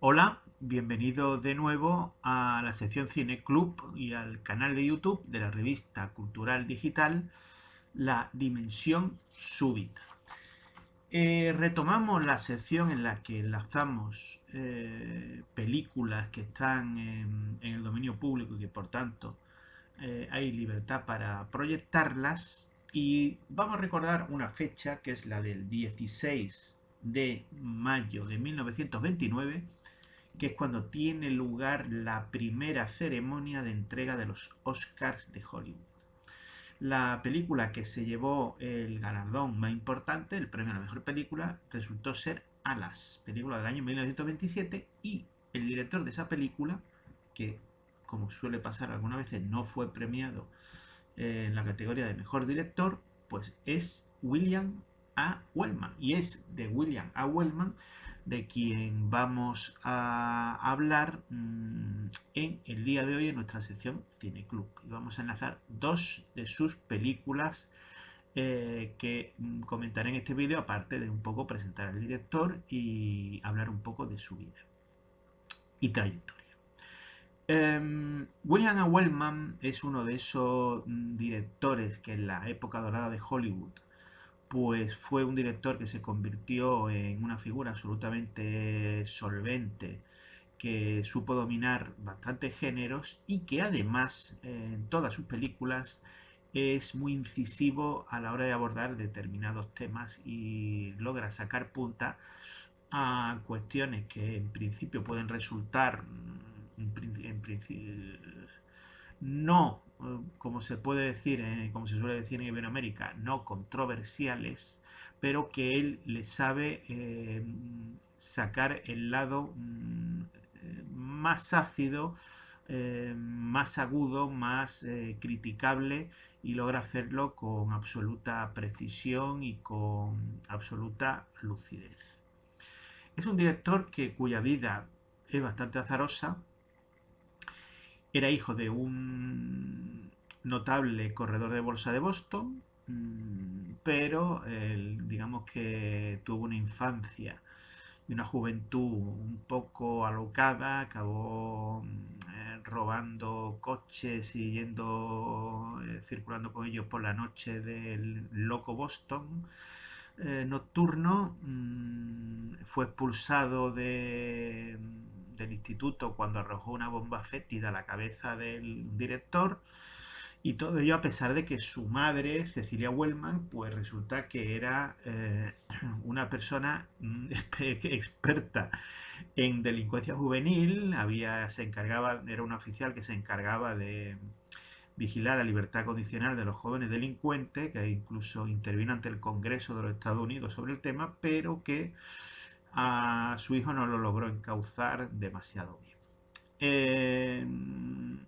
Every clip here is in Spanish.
Hola, bienvenido de nuevo a la sección Cine Club y al canal de YouTube de la revista cultural digital La Dimensión Súbita. Retomamos la sección en la que enlazamos películas que están en el dominio público y que por tanto hay libertad para proyectarlas, y vamos a recordar una fecha que es la del 16 de mayo de 1929, que es cuando tiene lugar la primera ceremonia de entrega de los Oscars de Hollywood. La película que se llevó el galardón más importante, el premio a la mejor película, resultó ser Alas, película del año 1927, y el director de esa película, que como suele pasar algunas veces no fue premiado en la categoría de mejor director, pues es William A. Wellman. Y es de William A. Wellman de quien vamos a hablar en el día de hoy en nuestra sección Cine Club. Y vamos a enlazar dos de sus películas que comentaré en este vídeo, aparte de un poco presentar al director y hablar un poco de su vida y trayectoria. William A. Wellman es uno de esos directores que en la época dorada de Hollywood pues fue un director que se convirtió en una figura absolutamente solvente, que supo dominar bastantes géneros y que además en todas sus películas es muy incisivo a la hora de abordar determinados temas y logra sacar punta a cuestiones que en principio pueden resultar en principio no, como se puede decir, como se suele decir en Iberoamérica, no controversiales, pero que él le sabe sacar el lado más ácido, más agudo, más criticable, y logra hacerlo con absoluta precisión y con absoluta lucidez. Es un director cuya vida es bastante azarosa. Era hijo de un notable corredor de bolsa de Boston, pero digamos que tuvo una infancia y una juventud un poco alocada. Acabó robando coches y circulando con ellos por la noche del loco Boston nocturno. Fue expulsado del instituto cuando arrojó una bomba fétida a la cabeza del director, y todo ello a pesar de que su madre, Cecilia Wellman, pues resulta que era una persona experta en delincuencia juvenil. Se encargaba, era una oficial que se encargaba de vigilar la libertad condicional de los jóvenes delincuentes, que incluso intervino ante el Congreso de los Estados Unidos sobre el tema, pero que a su hijo no lo logró encauzar demasiado bien.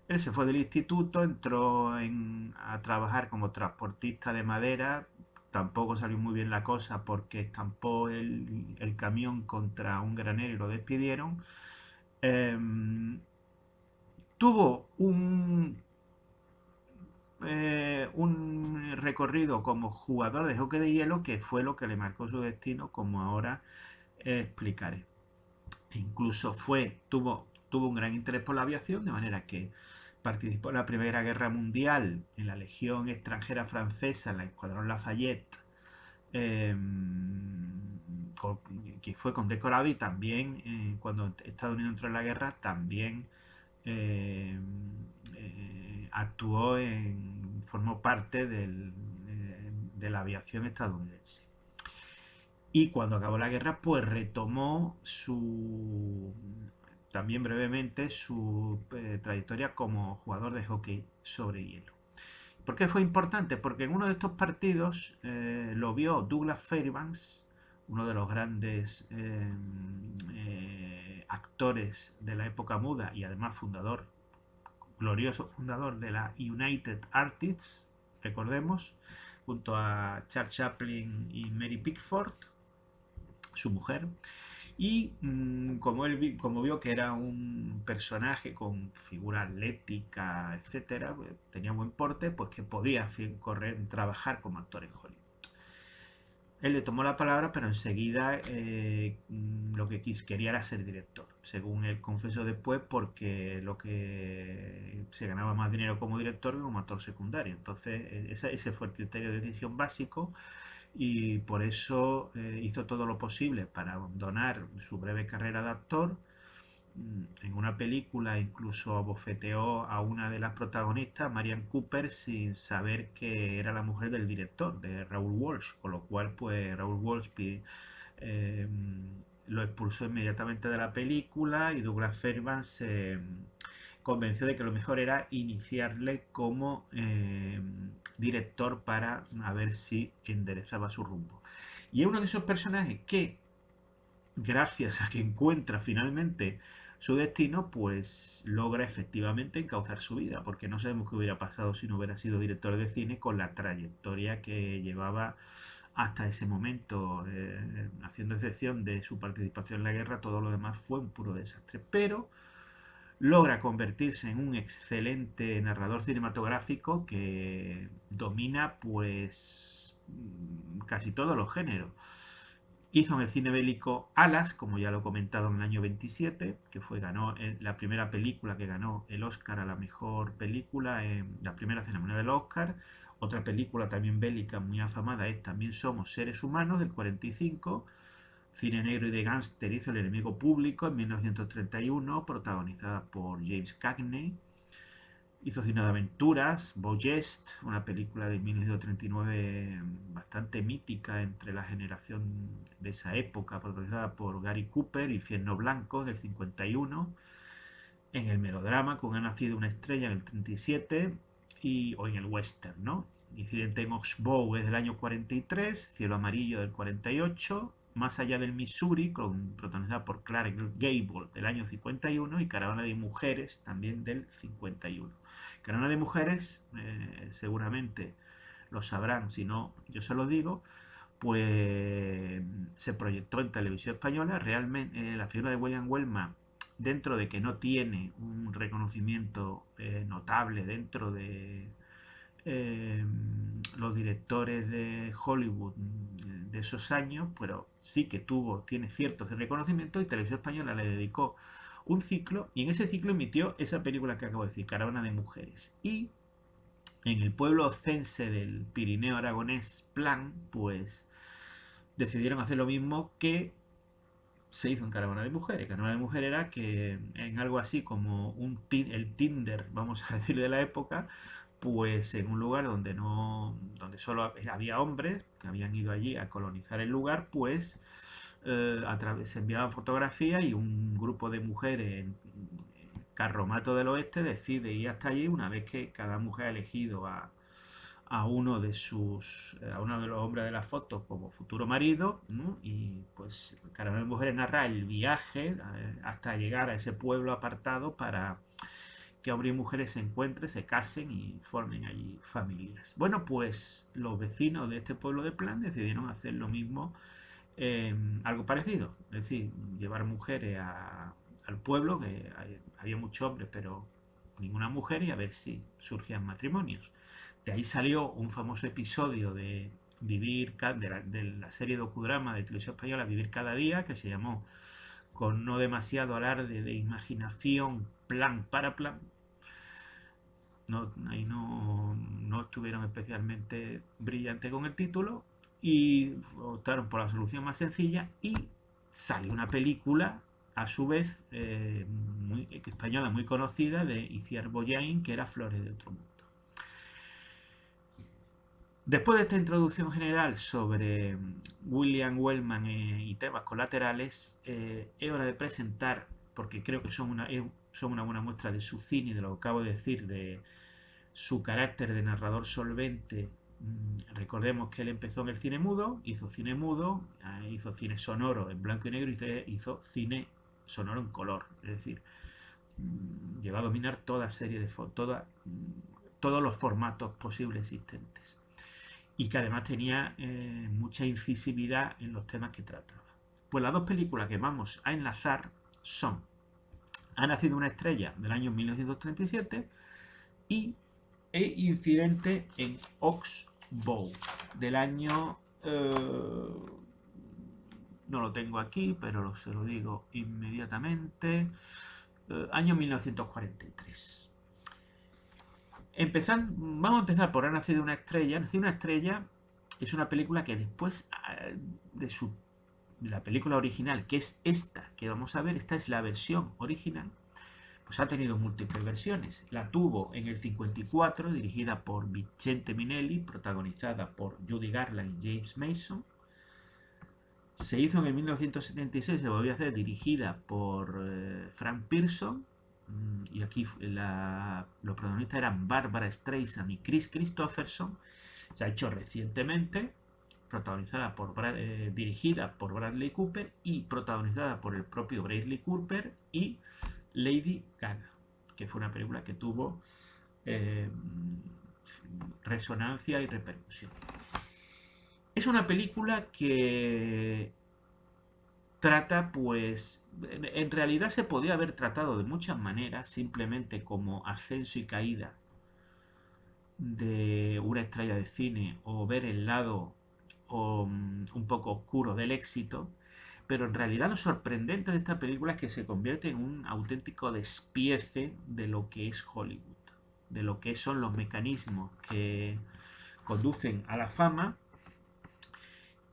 Él se fue del instituto, a trabajar como transportista de madera. Tampoco salió muy bien la cosa porque estampó el camión contra un granero y lo despidieron. Eh, Tuvo un recorrido como jugador de hockey de hielo que fue lo que le marcó su destino, como ahora explicaré. Incluso tuvo un gran interés por la aviación, de manera que participó en la Primera Guerra Mundial en la Legión extranjera francesa, en la Escuadrón Lafayette, eh, que fue condecorado, y también cuando Estados Unidos entró en la guerra también eh, formó parte de la aviación estadounidense. Y cuando acabó la guerra, pues retomó también brevemente su trayectoria como jugador de hockey sobre hielo. ¿Por qué fue importante? Porque en uno de estos partidos lo vio Douglas Fairbanks, uno de los grandes actores de la época muda y además glorioso fundador de la United Artists, recordemos, junto a Charles Chaplin y Mary Pickford, su mujer. Y como vio que era un personaje con figura atlética, etcétera, tenía buen porte, pues que podía trabajar como actor en Hollywood. él le tomó la palabra, pero enseguida lo que quería era ser director, según él confesó después, porque lo que se ganaba más dinero como director que como actor secundario. Entonces, ese fue el criterio de decisión básico y por eso hizo todo lo posible para abandonar su breve carrera de actor. En una película incluso abofeteó a una de las protagonistas, Marianne Cooper, sin saber que era la mujer del director, de Raoul Walsh, con lo cual pues Raoul Walsh eh, lo expulsó inmediatamente de la película y Douglas Fairbanks se convenció de que lo mejor era iniciarle como director para a ver si enderezaba su rumbo. Y es uno de esos personajes que, gracias a que encuentra finalmente su destino, pues logra efectivamente encauzar su vida, porque no sabemos qué hubiera pasado si no hubiera sido director de cine con la trayectoria que llevaba hasta ese momento, haciendo excepción de su participación en la guerra, todo lo demás fue un puro desastre. Pero logra convertirse en un excelente narrador cinematográfico que domina pues casi todos los géneros. Hizo en el cine bélico Alas, como ya lo he comentado, en el año 27, que ganó la primera película que ganó el Oscar a la mejor película en la primera ceremonia del Oscar. Otra película también bélica muy afamada es También somos seres humanos, del 45. Cine negro y de gángster hizo El enemigo público en 1931, protagonizada por James Cagney. Hizo cine de aventuras, Boyest, una película de 1939 bastante mítica entre la generación de esa época, protagonizada por Gary Cooper, Infierno Blanco del 51. En el melodrama, con Ha nacido una estrella en el 37, o en el western, ¿no? Incidente en Oxbow es del año 43, Cielo amarillo del 48, Más allá del Missouri, protagonizada por Clark Gable del año 51 y Caravana de mujeres también del 51. Caravana de mujeres, seguramente lo sabrán, si no yo se lo digo, pues se proyectó en televisión española. Realmente la figura de William Wellman, dentro de que no tiene un reconocimiento notable dentro de los directores de Hollywood de esos años, pero sí que tiene ciertos reconocimientos, y Televisión Española le dedicó un ciclo, y en ese ciclo emitió esa película que acabo de decir, Caravana de mujeres. Y en el pueblo cense del Pirineo aragonés, Plan, pues decidieron hacer lo mismo que se hizo en Caravana de mujeres. Caravana de mujeres era que en algo así como el Tinder, vamos a decir, de la época, pues en un lugar donde solo había hombres que habían ido allí a colonizar el lugar, pues se enviaban fotografías y un grupo de mujeres en Carromato del Oeste decide ir hasta allí una vez que cada mujer ha elegido a uno de los hombres de la foto como futuro marido, ¿no? Y pues Caravana de mujeres narra el viaje hasta llegar a ese pueblo apartado para que hombres y mujeres se encuentren, se casen y formen allí familias. Bueno, pues los vecinos de este pueblo de Plan decidieron hacer lo mismo, algo parecido, es decir, llevar mujeres al pueblo, que había muchos hombres pero ninguna mujer, y a ver si surgían matrimonios. De ahí salió un famoso episodio de la serie docudrama de televisión española Vivir cada día, que se llamó, con no demasiado alarde de imaginación, Plan para Plan. Ahí no estuvieron especialmente brillantes con el título y optaron por la solución más sencilla, y salió una película a su vez española muy conocida de Iciar Bollaín, que era Flores de otro mundo. Después de esta introducción general sobre William Wellman y temas colaterales, es hora de presentar, porque creo que son una buena muestra de su cine y de lo que acabo de decir, de su carácter de narrador solvente. Recordemos que él empezó en el cine mudo, hizo cine sonoro en blanco y negro, y hizo cine sonoro en color, es decir, llegó a dominar toda serie de todos los formatos posibles existentes, y que además tenía mucha incisividad en los temas que trataba. Pues las dos películas que vamos a enlazar son Ha nacido una estrella, del año 1937, y Incidente en Oxbow, del año Eh, no lo tengo aquí, pero se lo digo inmediatamente. Año 1943. Vamos a empezar por Ha nacido una estrella. Nacido una estrella es una película que después de la película original, que es esta que vamos a ver, esta es la versión original, pues ha tenido múltiples versiones. La tuvo en el 54, dirigida por Vicente Minelli, protagonizada por Judy Garland y James Mason. Se hizo en el 1976, se volvió a hacer dirigida por Frank Pearson. Y aquí los protagonistas eran Barbara Streisand y Chris Christopherson. Se ha hecho recientemente, dirigida por Bradley Cooper y protagonizada por el propio Bradley Cooper y Lady Gaga, que fue una película que tuvo eh, resonancia y repercusión. Es una película que trata, pues, en realidad se podía haber tratado de muchas maneras, simplemente como ascenso y caída de una estrella de cine o ver el lado un poco oscuro del éxito, pero en realidad lo sorprendente de esta película es que se convierte en un auténtico despiece de lo que es Hollywood, de lo que son los mecanismos que conducen a la fama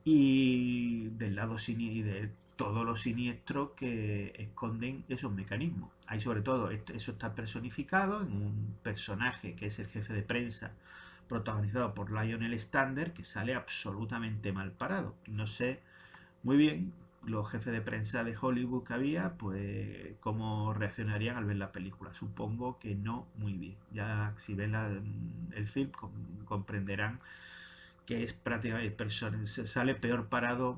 y del lado y de todo lo siniestro que esconden esos mecanismos. Hay sobre todo, eso está personificado en un personaje que es el jefe de prensa, protagonizado por Lionel Stander, que sale absolutamente mal parado. No sé muy bien los jefes de prensa de Hollywood que había, pues cómo reaccionarían al ver la película. Supongo que no muy bien. Ya si ven el film comprenderán que es prácticamente se sale peor parado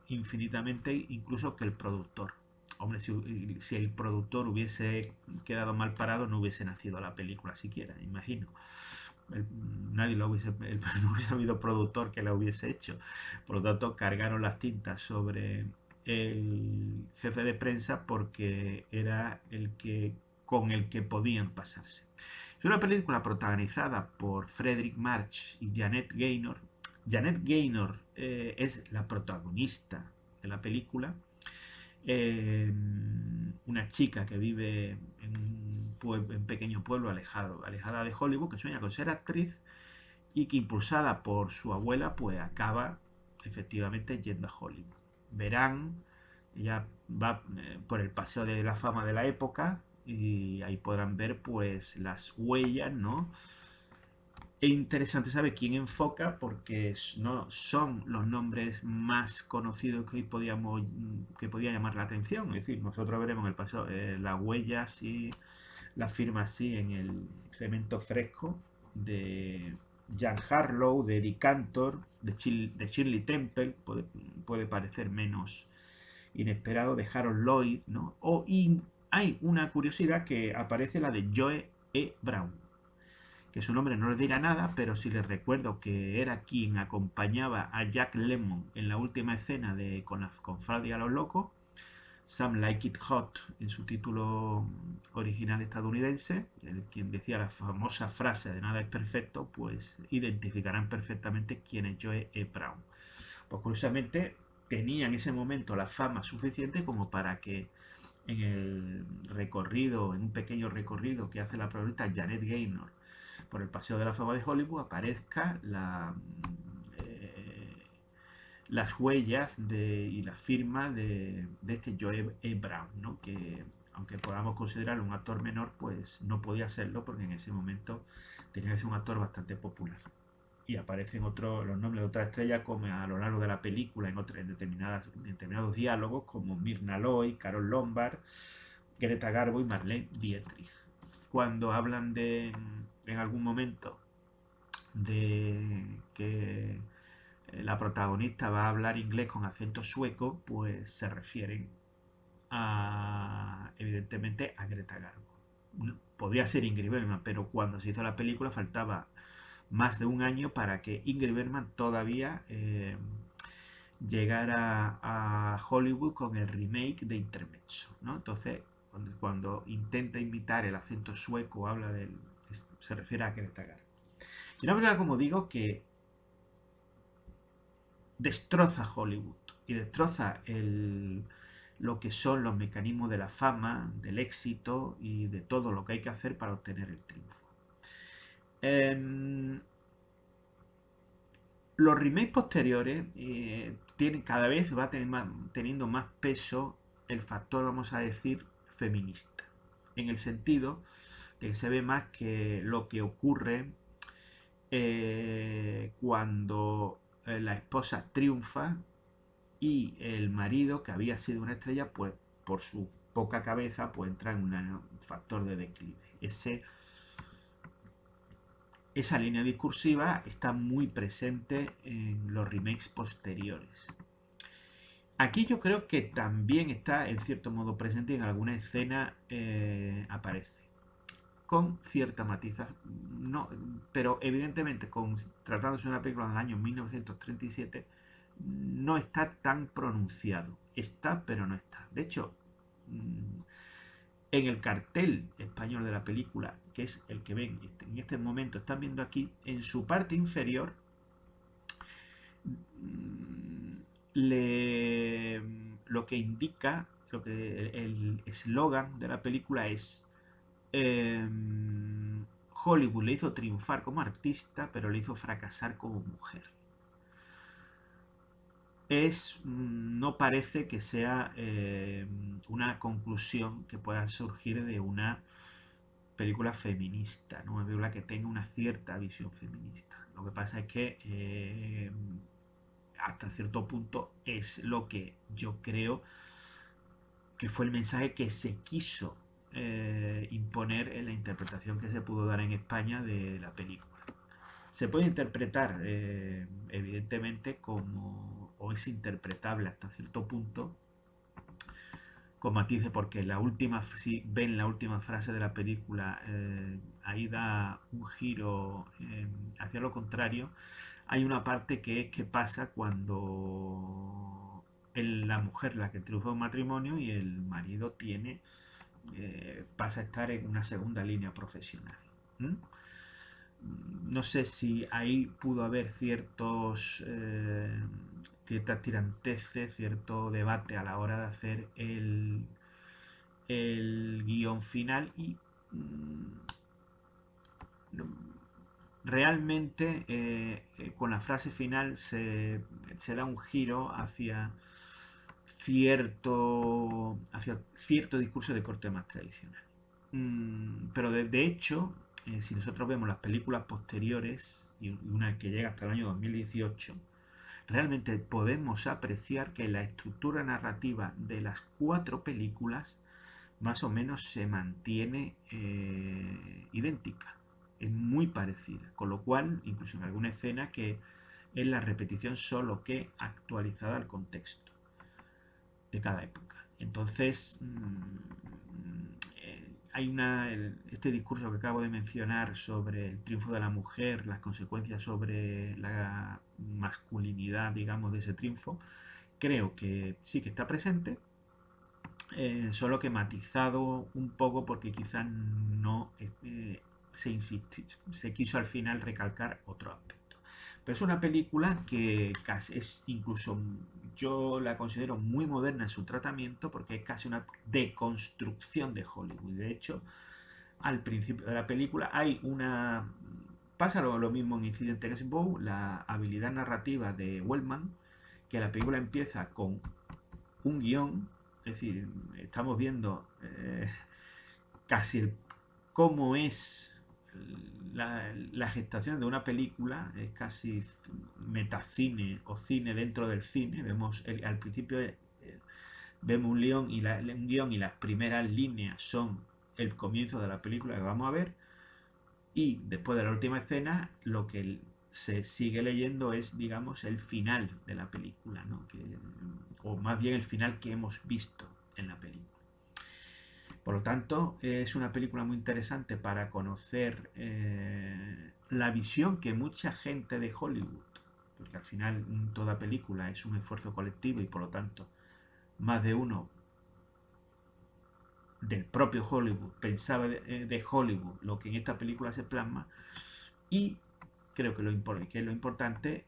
infinitamente incluso que el productor. Hombre, si el productor hubiese quedado mal parado no hubiese nacido la película siquiera, imagino. Nadie lo hubiese, no hubiese habido productor que la hubiese hecho. Por lo tanto, cargaron las tintas sobre el jefe de prensa porque era el que con el que podían pasarse. Es una película protagonizada por Fredric March y Janet Gaynor. Janet Gaynor es la protagonista de la película. Una chica que vive en un pequeño pueblo alejada de Hollywood, que sueña con ser actriz y que impulsada por su abuela, pues acaba efectivamente yendo a Hollywood. Verán, ella va por el paseo de la fama de la época y ahí podrán ver pues las huellas, ¿no? Es interesante saber quién enfoca porque no son los nombres más conocidos que hoy que podía llamar la atención. Es decir, nosotros veremos en el pasado las huellas y las firmas así en el cemento fresco de Jan Harlow, de Eddie Cantor, de Shirley Temple, puede parecer menos inesperado, de Harold Lloyd, ¿no? Hay una curiosidad que aparece la de Joe E. Brown, que su nombre no les dirá nada, pero si les recuerdo que era quien acompañaba a Jack Lemmon en la última escena de Con Freddy a los locos, Some Like It Hot en su título original estadounidense, quien decía la famosa frase de nada es perfecto, pues identificarán perfectamente quién es Joe E. Brown. Pues curiosamente tenía en ese momento la fama suficiente como para que en el recorrido, en un pequeño recorrido que hace la protagonista Janet Gaynor por el Paseo de la Fama de Hollywood, aparezca las huellas y la firma de este Joe E. Brown, ¿no? Que aunque podamos considerarlo un actor menor, pues no podía serlo porque en ese momento tenía que ser un actor bastante popular. Y aparecen los nombres de otras estrellas como a lo largo de la película en determinados diálogos como Myrna Loy, Carol Lombard, Greta Garbo y Marlene Dietrich. Cuando hablan en algún momento de que la protagonista va a hablar inglés con acento sueco, pues se refieren evidentemente a Greta Garbo. Podía ser Ingrid Bergman, pero cuando se hizo la película faltaba más de un año para que Ingrid Bergman todavía llegara a Hollywood con el remake de Intermezzo, ¿no? Entonces, cuando intenta imitar el acento sueco, se refiere a Greta Garbo. Y una película, como digo, que destroza Hollywood y destroza lo que son los mecanismos de la fama, del éxito y de todo lo que hay que hacer para obtener el triunfo. Em, los remakes posteriores cada vez va teniendo más peso el factor, vamos a decir, feminista. En el sentido de que se ve más que lo que ocurre cuando la esposa triunfa y el marido, que había sido una estrella, pues por su poca cabeza, pues entra en un factor de declive. Esa línea discursiva está muy presente en los remakes posteriores. Aquí yo creo que también está en cierto modo presente, en alguna escena aparece con cierta matización, no, pero evidentemente tratándose de una película del año 1937 no está tan pronunciado. Está, pero no está. De hecho, en el cartel español de la película, que es el que ven en este momento, están viendo aquí, en su parte inferior, lo que indica, el eslogan de la película es Hollywood le hizo triunfar como artista, pero le hizo fracasar como mujer. No parece que sea una conclusión que pueda surgir de una película feminista, ¿no? Una película que tenga una cierta visión feminista. Lo que pasa es que hasta cierto punto es lo que yo creo que fue el mensaje que se quiso imponer en la interpretación que se pudo dar en España de la película. Se puede interpretar, evidentemente, o es interpretable hasta cierto punto, con matices, porque si ven la última frase de la película, ahí da un giro hacia lo contrario. Hay una parte que es que pasa cuando la mujer, la que triunfa en un matrimonio, y el marido pasa a estar en una segunda línea profesional. ¿Mm? No sé si ahí pudo haber ciertas tiranteces, cierto debate a la hora de hacer el guión final y realmente con la frase final se da un giro hacia cierto discurso de corte más tradicional. Pero de hecho, si nosotros vemos las películas posteriores, y una que llega hasta el año 2018, realmente podemos apreciar que la estructura narrativa de las 4 películas más o menos se mantiene idéntica. Es muy parecida, con lo cual, incluso en alguna escena que es la repetición solo que actualizada al contexto de cada época. Entonces, hay este discurso que acabo de mencionar sobre el triunfo de la mujer, las consecuencias sobre la masculinidad, digamos, de ese triunfo, creo que sí que está presente, solo que matizado un poco porque quizás no se quiso al final recalcar otro aspecto. Pero es una película que casi es incluso, yo la considero muy moderna en su tratamiento porque es casi una deconstrucción de Hollywood. De hecho, al principio de la película pasa lo mismo en Incident Against Bow, la habilidad narrativa de Wellman, que la película empieza con un guión, es decir, estamos viendo casi cómo es la gestación de una película, es casi metacine o cine dentro del cine. Al principio vemos un guión y las primeras líneas son el comienzo de la película que vamos a ver, y después de la última escena lo que se sigue leyendo es, digamos, el final de la película, ¿no? O más bien el final que hemos visto en la película. Por lo tanto, es una película muy interesante para conocer la visión que mucha gente de Hollywood, porque al final toda película es un esfuerzo colectivo y por lo tanto más de uno del propio Hollywood pensaba de Hollywood lo que en esta película se plasma, y creo que es lo importante,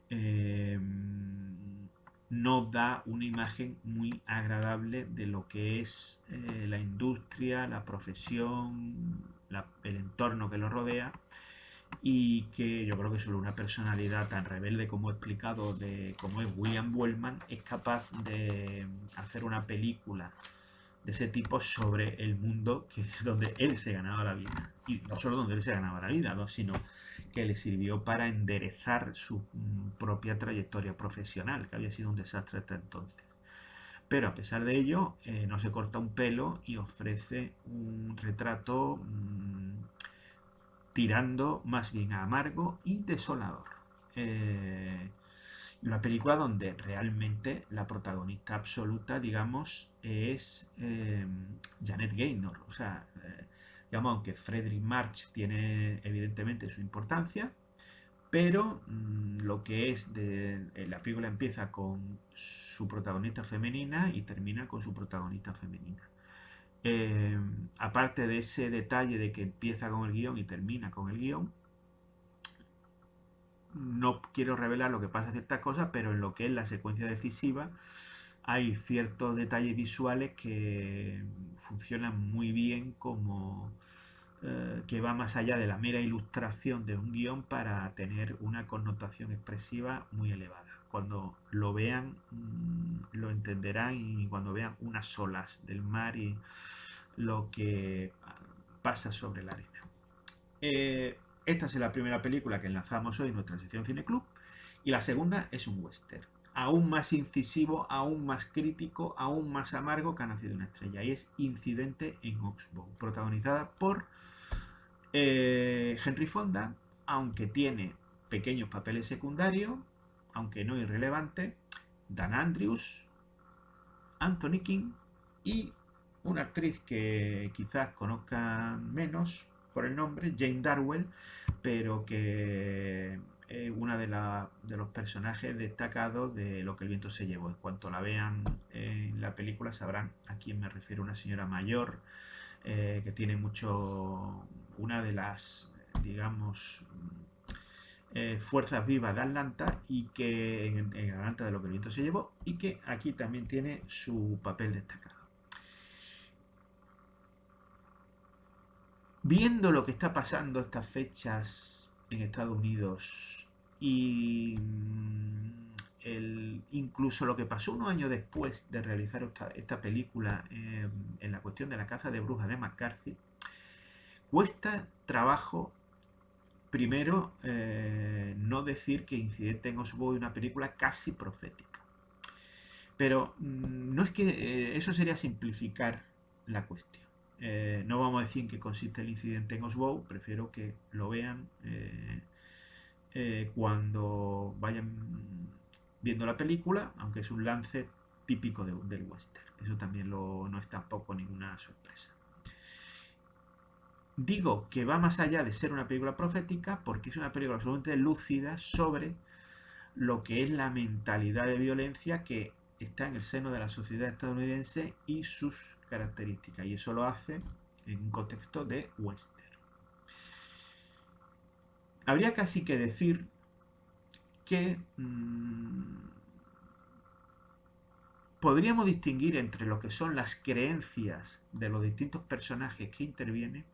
no da una imagen muy agradable de lo que es la industria, la profesión, el entorno que lo rodea, y que yo creo que solo una personalidad tan rebelde como he explicado, de como es William Wellman, es capaz de hacer una película de ese tipo sobre el mundo donde él se ganaba la vida. Y no solo donde él se ganaba la vida, ¿no? Sino que le sirvió para enderezar su propia trayectoria profesional, que había sido un desastre hasta entonces. Pero a pesar de ello, no se corta un pelo y ofrece un retrato tirando más bien a amargo y desolador. Eh, una película donde realmente la protagonista absoluta, digamos, es Janet Gaynor. O sea, digamos, aunque Fredric March tiene evidentemente su importancia, pero lo que es la película empieza con su protagonista femenina y termina con su protagonista femenina. Eh, Aparte de ese detalle de que empieza con el guión y termina con el guión, no quiero revelar lo que pasa en ciertas cosas, pero en lo que es la secuencia decisiva hay ciertos detalles visuales que funcionan muy bien, como que va más allá de la mera ilustración de un guión para tener una connotación expresiva muy elevada. Cuando lo vean, lo entenderán, y cuando vean unas olas del mar y lo que pasa sobre la arena. Esta es la primera película que enlazamos hoy en nuestra sección Cine Club, y la segunda es un western, aún más incisivo, aún más crítico, aún más amargo, que ha nacido una estrella, y es Incidente en Oxbow, protagonizada por Henry Fonda, aunque tiene pequeños papeles secundarios, aunque no irrelevantes, Dan Andrews, Anthony King y una actriz que quizás conozcan menos por el nombre, Jane Darwell, pero que es una de los personajes destacados de Lo que el viento se llevó. En cuanto la vean en la película sabrán a quién me refiero. Una señora mayor que tiene mucho, una de las, digamos, fuerzas vivas de Atlanta, y que en Atlanta de Lo que el viento se llevó, y que aquí también tiene su papel destacado. Viendo lo que está pasando estas fechas en Estados Unidos, y incluso lo que pasó unos años después de realizar esta película, en la cuestión de la caza de brujas de McCarthy, cuesta trabajo primero no decir que Incidente en Osbo es una película casi profética. Pero no es que eso sería simplificar la cuestión. No vamos a decir en qué consiste el incidente en Oswald, prefiero que lo vean cuando vayan viendo la película, aunque es un lance típico del western. Eso también no es tampoco ninguna sorpresa. Digo que va más allá de ser una película profética porque es una película absolutamente lúcida sobre lo que es la mentalidad de violencia que está en el seno de la sociedad estadounidense y sus características, y eso lo hace en un contexto de western. Habría casi que decir que podríamos distinguir entre lo que son las creencias de los distintos personajes que intervienen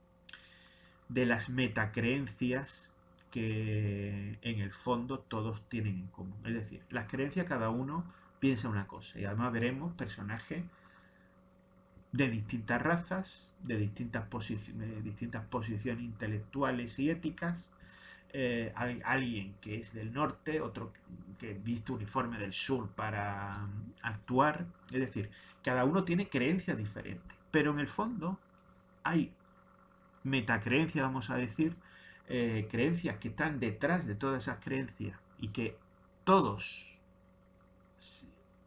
de las metacreencias que en el fondo todos tienen en común. Es decir, las creencias, cada uno piensa una cosa, y además veremos personajes de distintas razas, de distintas posiciones intelectuales y éticas. Alguien que es del norte, otro que viste uniforme del sur para actuar. Es decir, cada uno tiene creencias diferentes, pero en el fondo hay metacreencias, vamos a decir, creencias que están detrás de todas esas creencias y que todos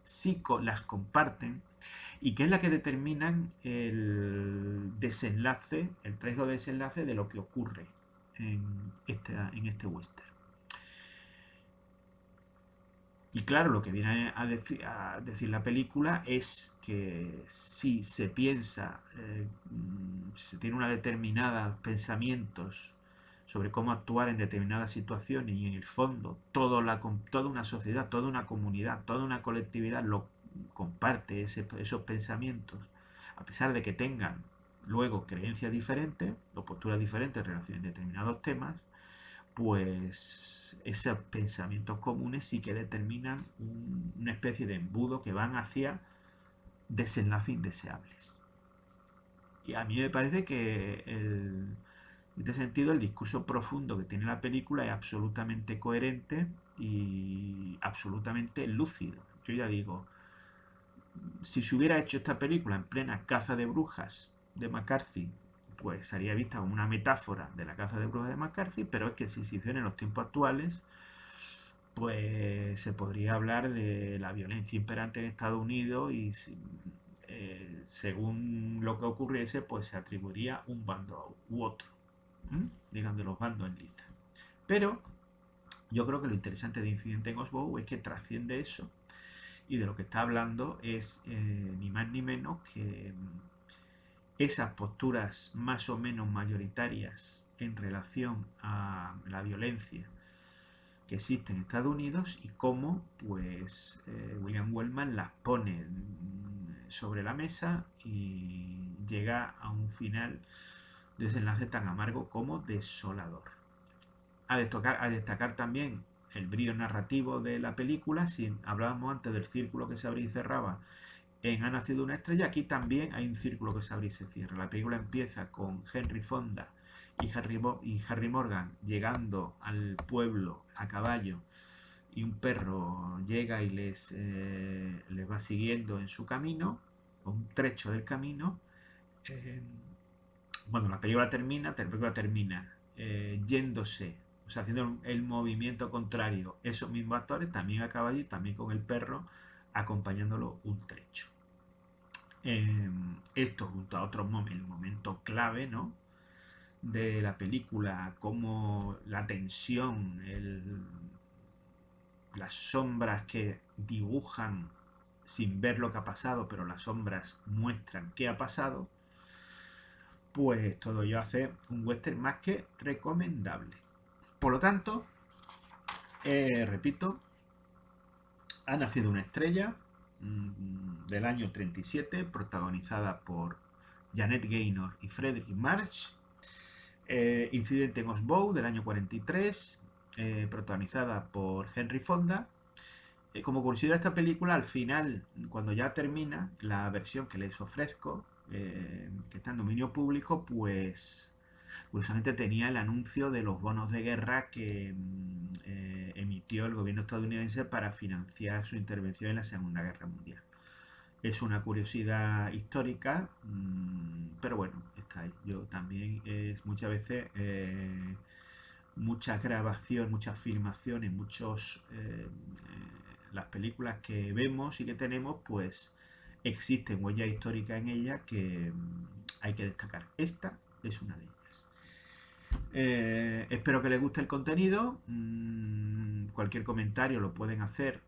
sí las comparten, y que es la que determinan el desenlace, el riesgo de desenlace de lo que ocurre en este western. Y claro, lo que viene a decir la película es que si se piensa, si se tiene una determinada pensamientos sobre cómo actuar en determinadas situaciones y en el fondo toda una sociedad, toda una comunidad, toda una colectividad lo comparte esos pensamientos, a pesar de que tengan luego creencias diferentes o posturas diferentes en relación a determinados temas, pues esos pensamientos comunes sí que determinan una especie de embudo que van hacia desenlaces indeseables. Y a mí me parece que en este sentido el discurso profundo que tiene la película es absolutamente coherente y absolutamente lúcido. Yo ya digo, si se hubiera hecho esta película en plena caza de brujas de McCarthy, pues sería vista como una metáfora de la caza de brujas de McCarthy, pero es que si se hiciera en los tiempos actuales, pues se podría hablar de la violencia imperante en Estados Unidos y según lo que ocurriese, pues se atribuiría un bando u otro, digamos, de los bandos en lista. Pero yo creo que lo interesante de Incidente en Oswald es que trasciende eso y de lo que está hablando es ni más ni menos que esas posturas más o menos mayoritarias en relación a la violencia que existe en Estados Unidos y cómo pues William Wellman las pone sobre la mesa y llega a un final desenlace tan amargo como desolador. A destacar también el brillo narrativo de la película. Si hablábamos antes del círculo que se abría y cerraba en Ha nacido una estrella, aquí también hay un círculo que se abre y se cierra. La película empieza con Henry Fonda y Harry Morgan llegando al pueblo a caballo y un perro llega y les va siguiendo en su camino, un trecho del camino. Eh, bueno, la película termina yéndose, o sea, haciendo el movimiento contrario, esos mismos actores, también a caballo y también con el perro, acompañándolo un trecho. Esto junto a otros momentos, el momento clave, ¿no? De la película, como la tensión, las sombras que dibujan sin ver lo que ha pasado, pero las sombras muestran qué ha pasado, pues todo ello hace un western más que recomendable. Por lo tanto, repito, Ha nacido una estrella del año 37, protagonizada por Janet Gaynor y Fredric March. Incidente en Oswald del año 43, protagonizada por Henry Fonda. Como curiosidad, esta película, al final, cuando ya termina, la versión que les ofrezco, que está en dominio público, pues curiosamente tenía el anuncio de los bonos de guerra que emitió el gobierno estadounidense para financiar su intervención en la Segunda Guerra Mundial. Es una curiosidad histórica, pero bueno, está ahí. Yo también muchas veces muchas grabaciones, muchas filmaciones, las películas que vemos y que tenemos, pues existen huellas históricas en ellas que hay que destacar. Esta es una de ellas. Espero que les guste el contenido. Cualquier comentario lo pueden hacer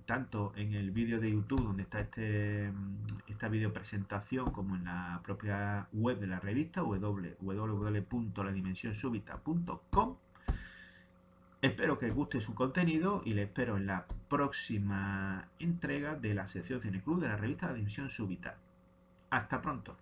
tanto en el vídeo de YouTube donde está esta video presentación como en la propia web de la revista www.ladimensionsubita.com. Espero que les guste su contenido y les espero en la próxima entrega de la sección Cine Club de la revista La Dimensión Súbita. Hasta pronto.